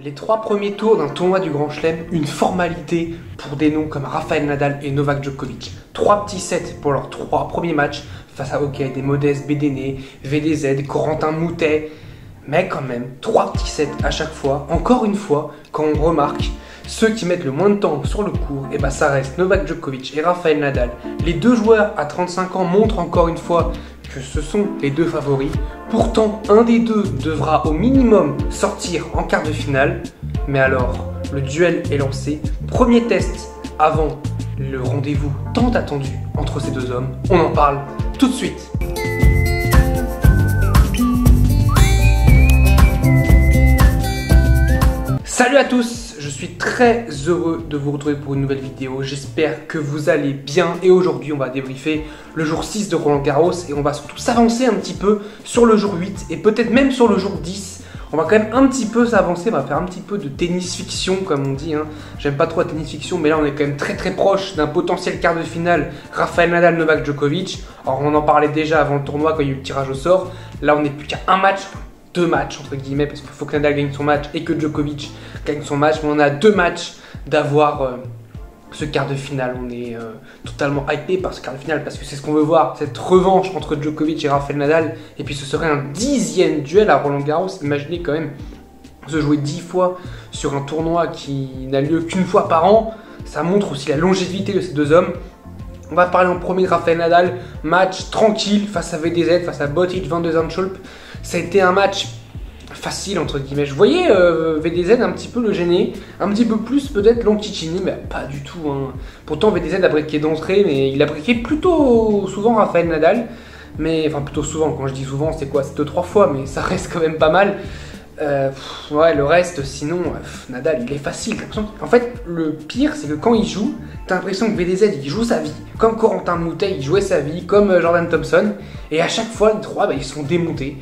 Les 3 premiers tours d'un tournoi du Grand Chelem, une formalité pour des noms comme Rafael Nadal et Novak Djokovic. 3 petits sets pour leurs 3 premiers matchs face à des Modeste Bédéné, VDZ, Corentin Moutet. Mais quand même, 3 petits sets à chaque fois. Encore une fois, quand on remarque, ceux qui mettent le moins de temps sur le court, et ça reste Novak Djokovic et Rafael Nadal. Les deux joueurs à 35 ans montrent encore une fois que ce sont les deux favoris. Pourtant, un des deux devra au minimum sortir en quart de finale. Mais alors, le duel est lancé. Premier test avant le rendez-vous tant attendu entre ces deux hommes. On en parle tout de suite. Salut à tous, je suis très heureux de vous retrouver pour une nouvelle vidéo. J'espère que vous allez bien et aujourd'hui on va débriefer le jour 6 de Roland Garros et on va surtout s'avancer un petit peu sur le jour 8 et peut-être même sur le jour 10. On va quand même un petit peu s'avancer, on va faire un petit peu de tennis fiction comme on dit. J'aime pas trop la tennis fiction mais là on est quand même très proche d'un potentiel quart de finale Rafael Nadal, Novak Djokovic. Alors on en parlait déjà avant le tournoi quand il y a eu le tirage au sort. Là on n'est plus qu'à un match. 2 matchs entre guillemets parce qu'il faut que Nadal gagne son match et que Djokovic gagne son match, mais on a 2 matchs d'avoir ce quart de finale. On est totalement hypé par ce quart de finale parce que c'est ce qu'on veut voir, cette revanche entre Djokovic et Rafael Nadal, et puis ce serait un 10e duel à Roland Garros. Imaginez quand même se jouer 10 fois sur un tournoi qui n'a lieu qu'une fois par an. Ça montre aussi la longévité de ces deux hommes. On va parler en premier de Rafael Nadal, match tranquille face à VDZ, face à Botic, Van de Zandschulp. Ça a été un match facile entre guillemets. Je voyais VDZ un petit peu le gêner, un petit peu plus peut-être Lonticini, mais pas du tout. Pourtant VDZ a briqué d'entrée, mais il a briqué plutôt souvent Rafael Nadal. Mais enfin plutôt souvent, quand je dis souvent c'est quoi, c'est 2-3 fois, mais ça reste quand même pas mal. Ouais, le reste, sinon, Nadal, il est facile. En fait, le pire, c'est que quand il joue, t'as l'impression que VDZ, il joue sa vie. Comme Corentin Moutet, il jouait sa vie, comme Jordan Thompson. Et à chaque fois, les 3, ils sont démontés.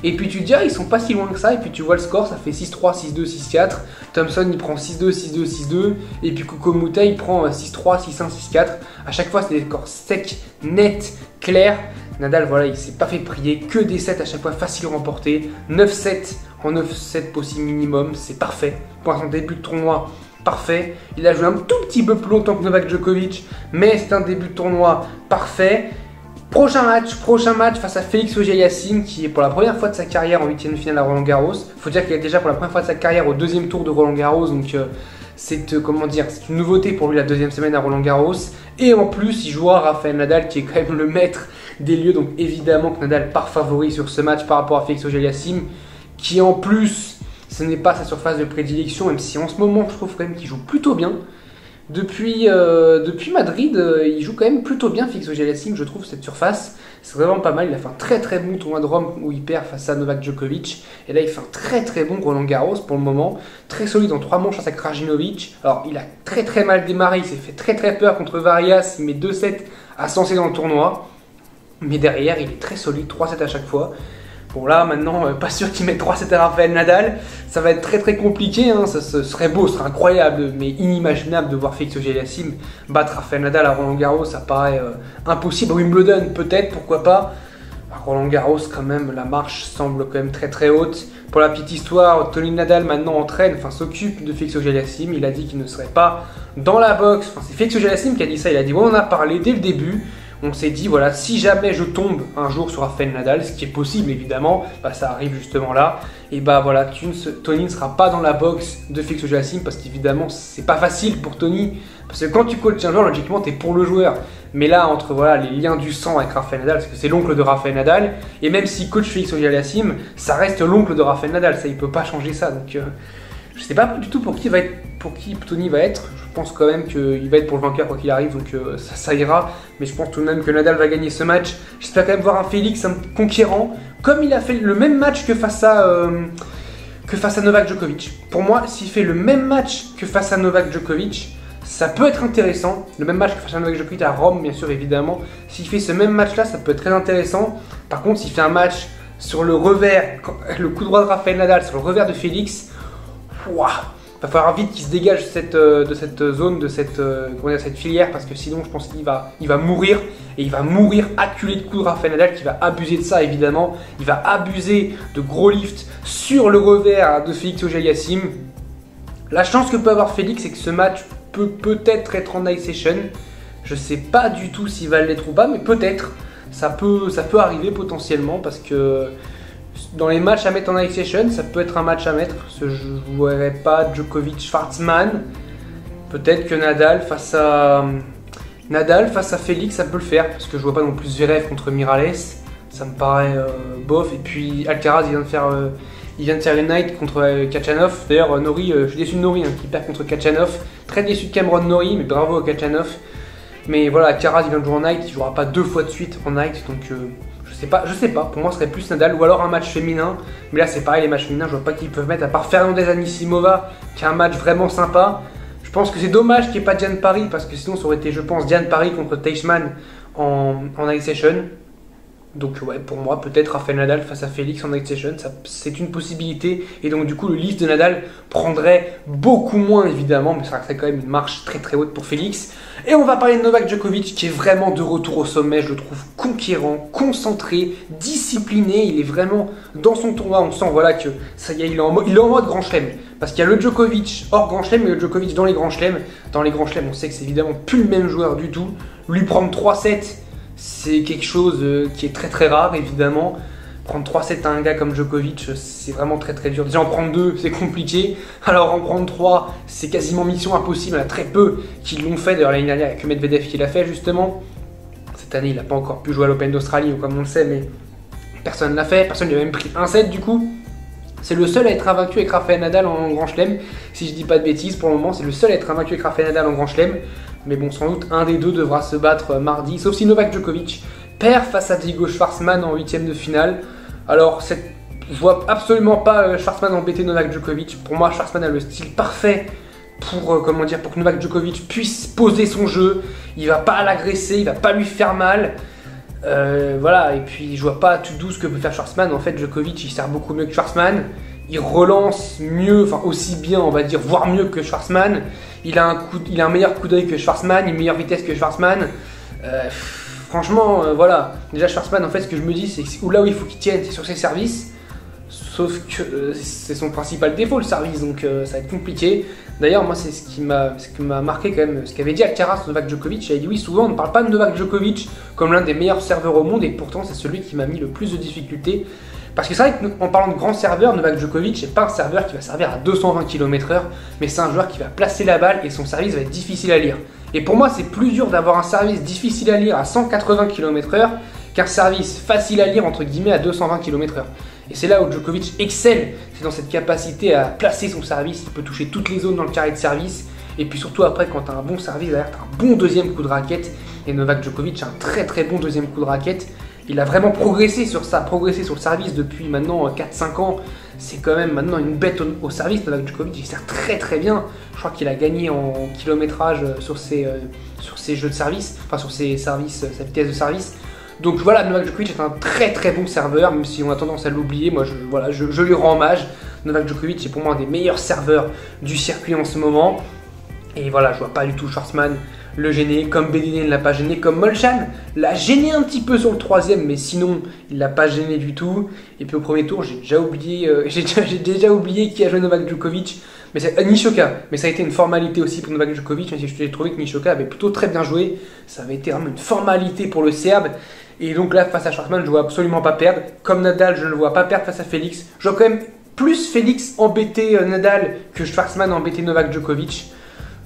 Et puis tu te dis, ils sont pas si loin que ça. Et puis tu vois le score, ça fait 6-3, 6-2, 6-4. Thompson, il prend 6-2, 6-2, 6-2. Et puis Coco Moutet, il prend 6-3, 6-1, 6-4. À chaque fois, c'est des scores secs, nets, clairs. Nadal, voilà, il s'est pas fait prier, que des sets à chaque fois faciles remportés. 9-7 en 9-7 possible minimum, c'est parfait. Pour son début de tournoi, parfait. Il a joué un tout petit peu plus longtemps que Novak Djokovic, mais c'est un début de tournoi parfait. Prochain match face à Félix Auger-Aliassime, qui est pour la première fois de sa carrière en 8e de finale à Roland Garros. Faut dire qu'il est déjà pour la première fois de sa carrière au 2e tour de Roland Garros, donc c'est comment dire, c'est une nouveauté pour lui la 2e semaine à Roland Garros. Et en plus, il jouera Rafael Nadal, qui est quand même le maître des lieux, donc évidemment que Nadal part favori sur ce match par rapport à Félix Auger-Aliassime, qui en plus, ce n'est pas sa surface de prédilection, même si en ce moment, je trouve quand même qu'il joue plutôt bien. Depuis Madrid, il joue quand même plutôt bien Félix Auger-Aliassime, je trouve, cette surface. C'est vraiment pas mal. Il a fait un très bon tournoi de Rome où il perd face à Novak Djokovic. Et là, il fait un très bon Roland Garros pour le moment. Très solide en 3 manches face à Krajinovic. Alors, il a très mal démarré. Il s'est fait très peur contre Varias. Il met 2-7 à se lancer dans le tournoi. Mais derrière, il est très solide, 3-7 à chaque fois. Bon là maintenant, pas sûr qu'il mette 3-7 à Rafael Nadal, ça va être très compliqué, ça serait beau, ce serait incroyable, mais inimaginable de voir Félix Auger-Aliassime battre Rafael Nadal à Roland Garros, ça paraît impossible. À Wimbledon peut-être, pourquoi pas. À Roland Garros quand même, la marche semble quand même très haute. Pour la petite histoire, Tony Nadal maintenant s'occupe de Félix Auger-Aliassime, il a dit qu'il ne serait pas dans la boxe, c'est Félix Auger-Aliassime qui a dit ça, il a dit on en a parlé dès le début. On s'est dit, voilà, si jamais je tombe un jour sur Rafael Nadal, ce qui est possible évidemment, ça arrive justement là, et voilà, Tony ne sera pas dans la boxe de Félix Auger-Aliassime parce qu'évidemment, c'est pas facile pour Tony, parce que quand tu coaches un joueur, logiquement, t'es pour le joueur. Mais là, entre les liens du sang avec Rafael Nadal, parce que c'est l'oncle de Rafael Nadal, et même si coach Félix Auger-Aliassime, ça reste l'oncle de Rafael Nadal, ça, il peut pas changer ça, donc je sais pas du tout pour qui Tony va être. Je pense quand même qu'il va être pour le vainqueur quoi qu'il arrive, donc ça ira. Mais je pense tout de même que Nadal va gagner ce match. J'espère quand même voir un Félix, un conquérant, comme il a fait le même match que face à Novak Djokovic. Pour moi, s'il fait le même match que face à Novak Djokovic, ça peut être intéressant. Le même match que face à Novak Djokovic à Rome, bien sûr, évidemment. S'il fait ce même match-là, ça peut être très intéressant. Par contre, s'il fait un match sur le revers, le coup droit de Rafael Nadal sur le revers de Félix, va falloir vite qu'il se dégage de cette zone, de cette filière, parce que sinon je pense qu'il va mourir, et il va mourir acculé de coups de Rafael Nadal, qui va abuser de ça évidemment. Il va abuser de gros lifts sur le revers de Félix Auger-Aliassime. La chance que peut avoir Félix, c'est que ce match peut peut-être être en night session. Je sais pas du tout s'il va l'être ou pas, mais peut-être. Ça peut arriver potentiellement, parce que dans les matchs à mettre en night session, ça peut être un match à mettre. Je ne verrais pas Djokovic-Schwartzmann. Peut-être que Nadal face à Félix, ça peut le faire. Parce que je vois pas non plus Zverev contre Miralles. Ça me paraît bof. Et puis Alcaraz, il vient de faire une night contre Khachanov. D'ailleurs, Norrie, je suis déçu de Norrie qui perd contre Khachanov. Très déçu de Cameron Norrie, mais bravo à Khachanov. Mais voilà, Alcaraz, il vient de jouer en night. Il ne jouera pas 2 fois de suite en night. Donc je sais pas, pour moi ce serait plus Nadal ou alors un match féminin, mais là c'est pareil, les matchs féminins je vois pas qui peuvent mettre à part Fernandez Anisimova qui a un match vraiment sympa. Je pense que c'est dommage qu'il n'y ait pas Diane Paris, parce que sinon ça aurait été, je pense, Diane Paris contre Teichmann en night session. Donc ouais, pour moi peut-être Rafael Nadal face à Félix en night session, c'est une possibilité, et donc du coup le lift de Nadal prendrait beaucoup moins évidemment, mais ça serait quand même une marche très très haute pour Félix. Et on va parler de Novak Djokovic, qui est vraiment de retour au sommet. Je le trouve conquérant, concentré, discipliné. Il est vraiment dans son tournoi. On sent voilà que ça y est, il est en mode grand chelem. Parce qu'il y a le Djokovic hors grand chelem et le Djokovic dans les grands chelems. Dans les grands chelems, on sait que c'est évidemment plus le même joueur du tout. Lui prendre 3-7, c'est quelque chose qui est très très rare évidemment. Prendre 3-7 à un gars comme Djokovic, c'est vraiment très très dur. Déjà en prendre 2, c'est compliqué. Alors en prendre 3, c'est quasiment mission impossible. Il y en a très peu qui l'ont fait. D'ailleurs l'année dernière, il n'y a que Medvedev qui l'a fait justement. Cette année, il n'a pas encore pu jouer à l'Open d'Australie, comme on le sait, mais personne ne l'a fait. Personne ne lui a même pris un set du coup. C'est le seul à être invaincu avec Rafael Nadal en Grand Chelem. Si je dis pas de bêtises, pour le moment, c'est le seul à être invaincu avec Rafael Nadal en Grand Chelem. Mais bon, sans doute un des deux devra se battre mardi, sauf si Novak Djokovic perd face à Diego Schwartzmann en 8e de finale. Alors, je vois absolument pas Schwartzmann embêter Novak Djokovic. Pour moi, Schwartzmann a le style parfait pour que Novak Djokovic puisse poser son jeu. Il va pas l'agresser, il va pas lui faire mal. Voilà, et puis je vois pas tout doux ce que peut faire Schwartzmann. En fait, Djokovic, il sert beaucoup mieux que Schwartzmann. Il relance mieux, enfin aussi bien, on va dire, voire mieux que Schwartzmann. Il a un meilleur coup d'œil que Schwartzmann, une meilleure vitesse que Schwartzmann. Franchement, voilà. Déjà, Schwartzmann, en fait, ce que je me dis, c'est que là où il faut qu'il tienne, c'est sur ses services. Sauf que c'est son principal défaut, le service, donc ça va être compliqué. D'ailleurs, moi, c'est ce qui m'a marqué quand même, ce qu'avait dit Alcaraz sur Novak Djokovic. Il a dit oui, souvent, on ne parle pas de Novak Djokovic comme l'un des meilleurs serveurs au monde, et pourtant, c'est celui qui m'a mis le plus de difficultés. Parce que c'est vrai qu'en parlant de grand serveur, Novak Djokovic, c'est pas un serveur qui va servir à 220 km/h, mais c'est un joueur qui va placer la balle et son service va être difficile à lire. Et pour moi, c'est plus dur d'avoir un service difficile à lire à 180 km/h qu'un service facile à lire, entre guillemets, à 220 km/h. Et c'est là où Djokovic excelle, c'est dans cette capacité à placer son service. Il peut toucher toutes les zones dans le carré de service. Et puis surtout après, quand tu as un bon service derrière, tu as un bon deuxième coup de raquette. Et Novak Djokovic a un très très bon deuxième coup de raquette. Il a vraiment progressé sur ça, progressé sur le service depuis maintenant 4-5 ans. C'est quand même maintenant une bête au service. Novak Djokovic, il sert très très bien. Je crois qu'il a gagné en kilométrage sur ses jeux de service, enfin sur ses services, sa vitesse de service. Donc voilà, Novak Djokovic est un très très bon serveur, même si on a tendance à l'oublier. Moi, je lui rends hommage. Novak Djokovic est pour moi un des meilleurs serveurs du circuit en ce moment. Et voilà, je vois pas du tout Schwartzmann le gêner, comme Bedini ne l'a pas gêné, comme Molchan l'a gêné un petit peu sur le 3e, mais sinon il l'a pas gêné du tout. Et puis au premier tour, j'ai déjà oublié qui a joué Novak Djokovic, mais c'est Nishoka. Mais ça a été une formalité aussi pour Novak Djokovic, même si j'ai trouvé que Nishoka avait plutôt très bien joué. Ça avait été vraiment une formalité pour le Serbe. Et donc là, face à Schwartzmann, je ne vois absolument pas perdre. Comme Nadal, je ne le vois pas perdre face à Félix. Je vois quand même plus Félix embêter Nadal que Schwartzmann embêter Novak Djokovic.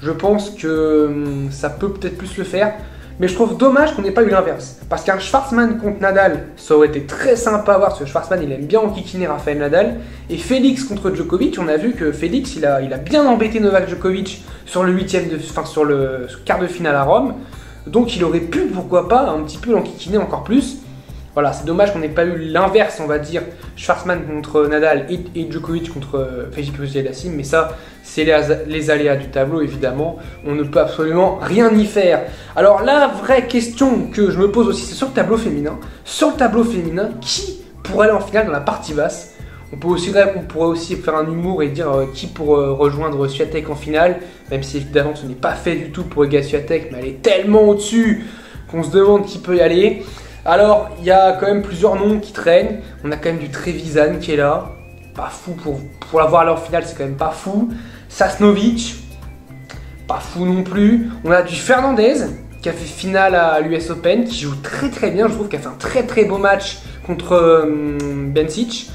Je pense que ça peut peut-être plus le faire. Mais je trouve dommage qu'on n'ait pas eu l'inverse. Parce qu'un Schwartzmann contre Nadal, ça aurait été très sympa à voir. Parce que Schwartzmann, il aime bien enquiquiner Rafael Nadal. Et Félix contre Djokovic, on a vu que Félix, il a bien embêté Novak Djokovic sur le sur le quart de finale à Rome. Donc il aurait pu, pourquoi pas, un petit peu l'enquiquiner encore plus. Voilà, c'est dommage qu'on n'ait pas eu l'inverse, on va dire, Schwartzmann contre Nadal et Djokovic contre Félix Auger-Aliassime, mais ça, c'est les aléas du tableau, évidemment. On ne peut absolument rien y faire. Alors la vraie question que je me pose aussi, c'est sur le tableau féminin. Sur le tableau féminin, qui pourrait aller en finale dans la partie basse? On pourrait aussi faire un humour et dire qui pour rejoindre Swiatek en finale, même si évidemment ce n'est pas fait du tout pour égaler Swiatek, mais elle est tellement au-dessus qu'on se demande qui peut y aller. Alors, il y a quand même plusieurs noms qui traînent. On a quand même du Trevisan qui est là. Pas fou pour l'avoir à leur finale, c'est quand même pas fou. Sasnovic, pas fou non plus. On a du Fernandez qui a fait finale à l'US Open, qui joue très très bien. Je trouve qu'elle a fait un très très beau match contre Bencic.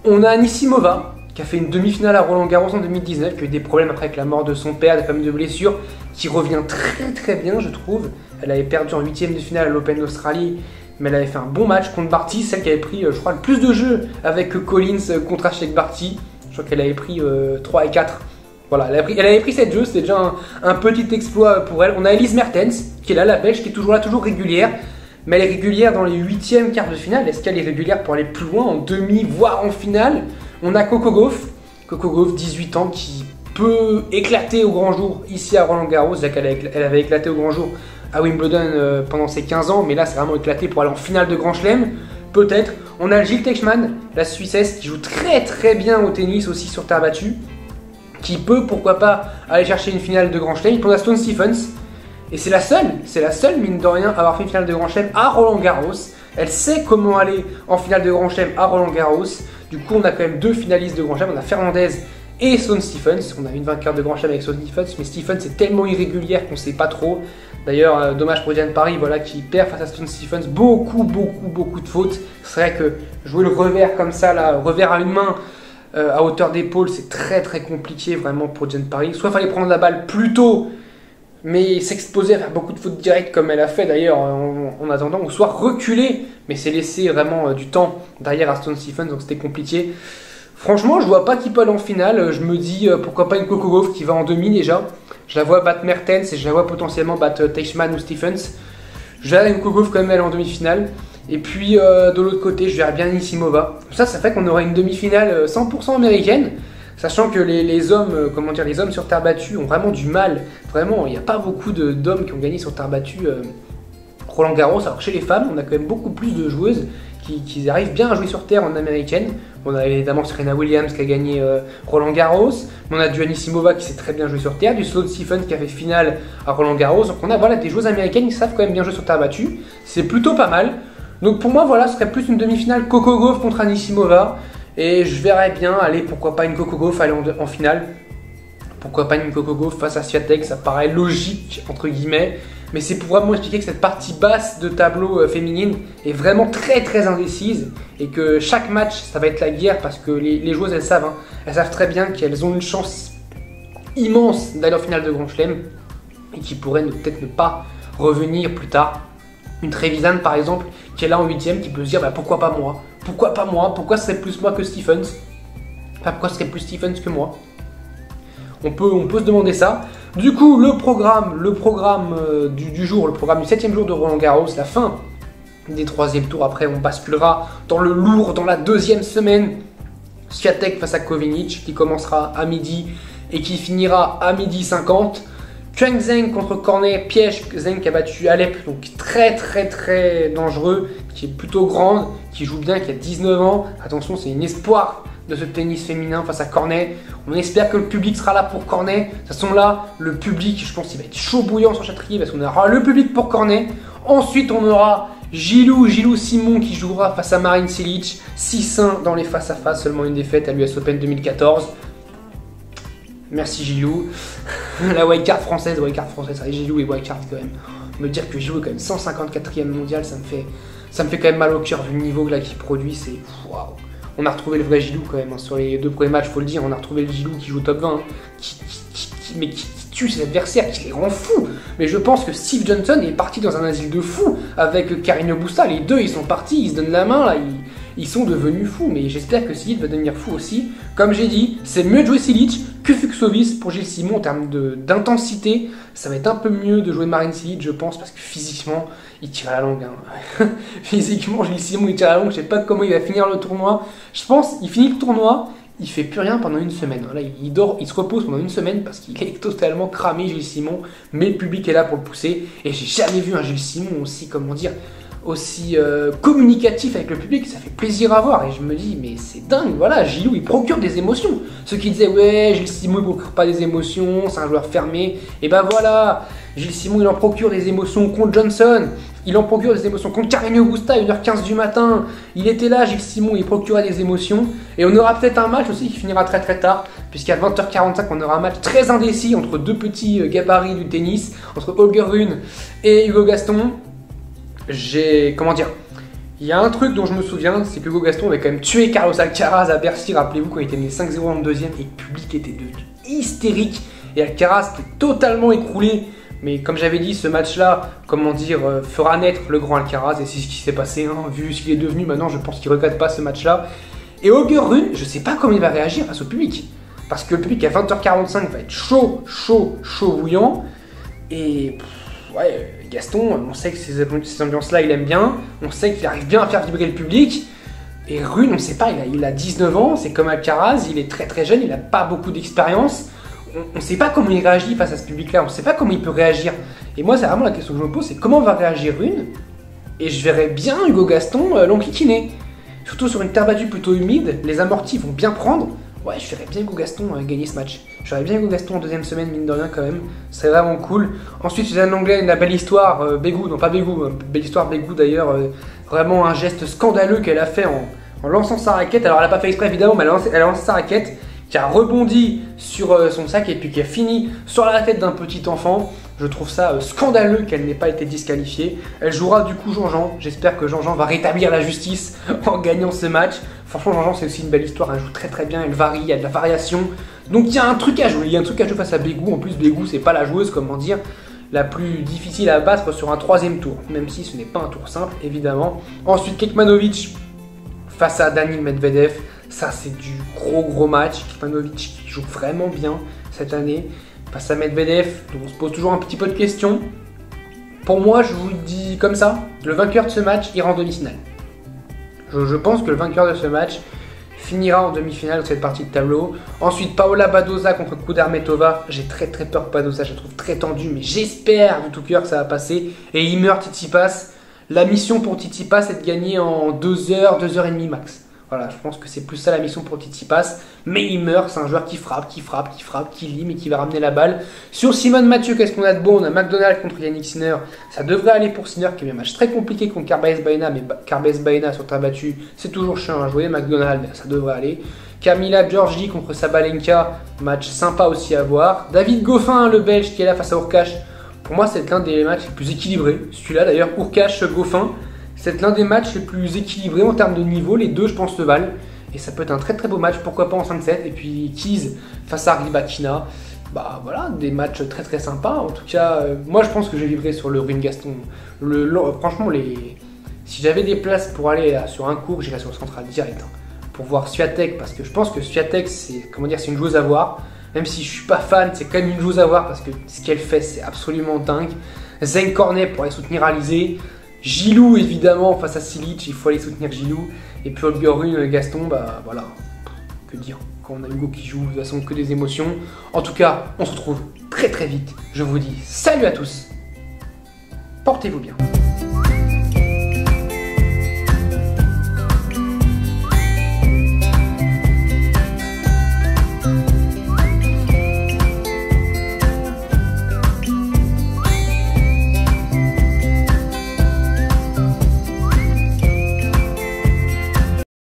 On a Anisimova qui a fait une demi-finale à Roland Garros en 2019, qui a eu des problèmes après avec la mort de son père, des problèmes de blessures, qui revient très très bien je trouve. Elle avait perdu en 8ème de finale à l'Open d'Australie, mais elle avait fait un bon match contre Barty, celle qui avait pris je crois le plus de jeux avec Collins contre Ashleigh Barty. Je crois qu'elle avait pris 3 et 4. Voilà, elle avait pris 7 jeux, c'était déjà un petit exploit pour elle. On a Elise Mertens qui est là, la Belge, qui est toujours là, toujours régulière. Mais elle est régulière dans les 8e quarts de finale. Est-ce qu'elle est régulière pour aller plus loin, en demi, voire en finale? On a Coco Gauff, 18 ans, qui peut éclater au grand jour ici à Roland Garros. Elle avait éclaté au grand jour à Wimbledon pendant ses 15 ans, mais là c'est vraiment éclaté pour aller en finale de Grand Chelem. Peut-être. On a Jil Teichmann, la Suissesse, qui joue très très bien au tennis aussi sur terre battue, qui peut, pourquoi pas, aller chercher une finale de Grand Chelem. Puis on a Sloane Stephens. Et c'est la seule, mine de rien, à avoir fait une finale de Grand Chelem à Roland Garros. Elle sait comment aller en finale de Grand Chelem à Roland Garros. Du coup, on a quand même 2 finalistes de Grand Chelem. On a Fernandez et Sloane Stephens. On a une vainqueur de Grand Chelem avec Sloane Stephens, mais Stephens est tellement irrégulière qu'on ne sait pas trop. D'ailleurs, dommage pour Diane Parry, voilà, qui perd face à Sloane Stephens. Beaucoup de fautes. C'est vrai que jouer le revers comme ça, là, revers à une main, à hauteur d'épaule, c'est très très compliqué vraiment pour Diane Parry. Soit il fallait prendre la balle plus tôt, mais s'exposer à faire beaucoup de fautes directes comme elle a fait d'ailleurs en attendant, ou soit reculer, mais c'est laisser vraiment du temps derrière à Sloane Stephens, donc c'était compliqué. Franchement, je vois pas qui peut aller en finale. Je me dis pourquoi pas une Coco Gauff qui va en demi déjà. Je la vois battre Mertens et je la vois potentiellement battre Teichmann ou Stephens. Je verrais une Coco Gauff quand même aller en demi-finale. Et puis de l'autre côté, je verrais bien Anisimova. Ça fait qu'on aura une demi-finale 100% américaine. Sachant que les hommes, les hommes sur terre battue ont vraiment du mal. Vraiment, il n'y a pas beaucoup d'hommes qui ont gagné sur terre battue Roland Garros. Alors que chez les femmes, on a quand même beaucoup plus de joueuses qui arrivent bien à jouer sur terre en américaine. On a évidemment Serena Williams qui a gagné Roland Garros. On a du Anisimova qui sait très bien jouer sur terre. Du Sloane Stephens qui a fait finale à Roland Garros. Donc on a voilà, des joueuses américaines qui savent quand même bien jouer sur terre battue. C'est plutôt pas mal. Donc pour moi, voilà, ce serait plus une demi-finale Coco Gauff contre Anisimova. Et je verrais bien aller, pourquoi pas une Coco Gauff aller en finale. Pourquoi pas une Coco Gauff face à Swiatek, ça paraît logique entre guillemets. Mais c'est pour vraiment expliquer que cette partie basse de tableau féminine est vraiment très très indécise. Et que chaque match, ça va être la guerre parce que les joueuses, elles savent. Elles savent très bien qu'elles ont une chance immense d'aller en finale de Grand Chelem. Et qui pourraient peut-être ne pas revenir plus tard. Une Trevisan par exemple, qui est là en 8ème, qui peut se dire bah, pourquoi pas moi? Pourquoi pas moi? Pourquoi ce serait plus moi que Stephens? Enfin, pourquoi ce serait plus Stephens que moi? On peut se demander ça. Du coup, le programme du jour, le programme du 7e jour de Roland Garros, la fin des 3e tours. Après, on basculera dans le lourd, dans la 2e semaine. Swiatek face à Kovinic, qui commencera à midi et qui finira à 12h50. Chuang Zheng contre Cornet, piège. Zheng qui a battu Alep, donc très très très dangereux, qui est plutôt grande, qui joue bien, qui a 19 ans. Attention, c'est une espoir de ce tennis féminin face à Cornet. On espère que le public sera là pour Cornet. De toute façon là, le public, je pense qu'il va être chaud bouillant sur Châtrier parce qu'on aura le public pour Cornet. Ensuite, on aura Gilou Simon qui jouera face à Marin Cilic. 6-1 dans les face-à-face, seulement une défaite à l'US Open 2014. Merci Gilou. La wildcard française, allez, Gilou et wildcard quand même. Me dire que Gilou est quand même 154e mondial, ça me fait quand même mal au cœur vu le niveau là qu'il produit, c'est waouh. On a retrouvé le vrai Gilou quand même, hein. Sur les 2 premiers matchs, faut le dire, on a retrouvé le Gilou qui joue top 20, hein. qui tue ses adversaires, qui les rend fous. Mais je pense que Steve Johnson est parti dans un asile de fous avec Carino Busta, les deux ils sont partis, ils se donnent la main là, ils sont devenus fous, mais j'espère que Cilic va devenir fou aussi. Comme j'ai dit, c'est mieux de jouer Cilic que Fucsovics pour Gilles Simon en termes d'intensité. Ça va être un peu mieux de jouer Marin Cilic, je pense, parce que physiquement, il tire à la longue. Hein. Physiquement, Gilles Simon, il tire à la longue. Je sais pas comment il va finir le tournoi. Je pense qu'il finit le tournoi, il fait plus rien pendant une semaine. Là, il dort, il se repose pendant une semaine parce qu'il est totalement cramé, Gilles Simon. Mais le public est là pour le pousser. Et j'ai jamais vu un Gilles Simon aussi, comment dire, aussi communicatif avec le public, ça fait plaisir à voir. Et je me dis, mais c'est dingue, voilà, Gilou il procure des émotions. Ceux qui disaient, ouais, Gilles Simon il procure pas des émotions, c'est un joueur fermé, et ben voilà, Gilles Simon il en procure des émotions contre Johnson, il en procure des émotions contre Carreño Busta à 1h15 du matin. Il était là, Gilles Simon, il procurait des émotions. Et on aura peut-être un match aussi qui finira très très tard, puisqu'à 20h45 on aura un match très indécis entre deux petits gabarits du tennis, entre Holger Rune et Hugo Gaston. Comment dire, il y a un truc dont je me souviens, c'est que Hugo Gaston avait quand même tué Carlos Alcaraz à Bercy, rappelez-vous, quand il était mené 5-0 en deuxième, et le public était devenu hystérique, et Alcaraz était totalement écroulé. Mais comme j'avais dit, ce match-là, comment dire, fera naître le grand Alcaraz, et c'est ce qui s'est passé, hein, vu ce qu'il est devenu maintenant, je pense qu'il ne regrette pas ce match-là. Et Holger Rune, je ne sais pas comment il va réagir face au public, parce que le public à 20h45 va être chaud bouillant, et ouais, Gaston, on sait que ces ambiances-là, il aime bien, on sait qu'il arrive bien à faire vibrer le public, et Rune, on ne sait pas, il a 19 ans, c'est comme Alcaraz, il est très très jeune, il n'a pas beaucoup d'expérience. On ne sait pas comment il réagit face à ce public-là, on ne sait pas comment il peut réagir. Et moi, c'est vraiment la question que je me pose, c'est comment va réagir Rune. Et je verrais bien Hugo Gaston l'enquiquiner. Surtout sur une terre battue plutôt humide, les amortis vont bien prendre. Ouais, je verrais bien Hugo Gaston gagner ce match. Je verrais bien Hugo Gaston en deuxième semaine, mine de rien quand même. C'est vraiment cool. Ensuite, Suzanne Lenglen, la belle histoire, Bégou, non pas Bégou, belle histoire Bégou d'ailleurs. Vraiment un geste scandaleux qu'elle a fait en lançant sa raquette. Alors elle n'a pas fait exprès évidemment, mais elle a lancé sa raquette, qui a rebondi sur son sac et puis qui a fini sur la tête d'un petit enfant. Je trouve ça scandaleux qu'elle n'ait pas été disqualifiée. Elle jouera du coup Jean-Jean. J'espère que Jean-Jean va rétablir la justice en gagnant ce match. Franchement, Jean-Jean, c'est aussi une belle histoire. Elle joue très très bien, elle varie, il y a de la variation. Donc il y a un truc à jouer. Il y a un truc à jouer face à Bégou. En plus, Bégou, c'est pas la joueuse, comment dire, la plus difficile à battre sur un troisième tour. Même si ce n'est pas un tour simple, évidemment. Ensuite, Kekmanovic face à Daniil Medvedev. Ça, c'est du gros match. Kekmanovic qui joue vraiment bien cette année. Face à Medvedev, donc on se pose toujours un petit peu de questions. Pour moi, je vous le dis comme ça, le vainqueur de ce match ira en demi-finale. Je pense que le vainqueur de ce match finira en demi-finale de cette partie de tableau. Ensuite, Paola Badoza contre Kudermetova. J'ai très peur que Badoza, je la trouve très tendue, mais j'espère de tout cœur que ça va passer. Et Ymer Tsitsipas, la mission pour Tsitsipas, c'est de gagner en 2h, 2h30 max. Voilà, je pense que c'est plus ça la mission pour Tsitsipas. Mais Ymer, c'est un joueur qui frappe, qui lit, mais qui va ramener la balle. Sur Simone Mathieu, qu'est-ce qu'on a de bon? On a McDonald contre Yannick Sinner. Ça devrait aller pour Sinner, qui a eu un match très compliqué contre Carballes Baena. Mais Carballes Baena sur terre battue, c'est toujours chiant à jouer. McDonald, ça devrait aller. Camila Giorgi contre Sabalenka, match sympa aussi à voir. David Goffin, le Belge, qui est là face à Hurkacz. Pour moi, c'est l'un des matchs les plus équilibrés. Celui-là, d'ailleurs, Hurkacz-Goffin. C'est l'un des matchs les plus équilibrés en termes de niveau. Les deux, je pense, se valent. Et ça peut être un très beau match, pourquoi pas en 5-7. Et puis Keys face à Rybakina. Bah voilà, des matchs très sympas. En tout cas, moi je pense que je vivrai sur le Rune Gaston. Franchement, si j'avais des places pour aller sur un cours, j'irais sur le central direct. Hein, pour voir Swiatek, parce que je pense que Swiatek, c'est une joueuse à voir. Même si je suis pas fan, c'est quand même une joueuse à voir parce que ce qu'elle fait, c'est absolument dingue. Zeng Cornet pour aller soutenir Alizé. Gilou évidemment face à Silic, il faut aller soutenir Gilou. Et puis Holger Rune, Gaston, bah voilà, que dire, quand on a Hugo qui joue, de toute façon que des émotions. En tout cas, on se retrouve très vite. Je vous dis salut à tous, portez-vous bien.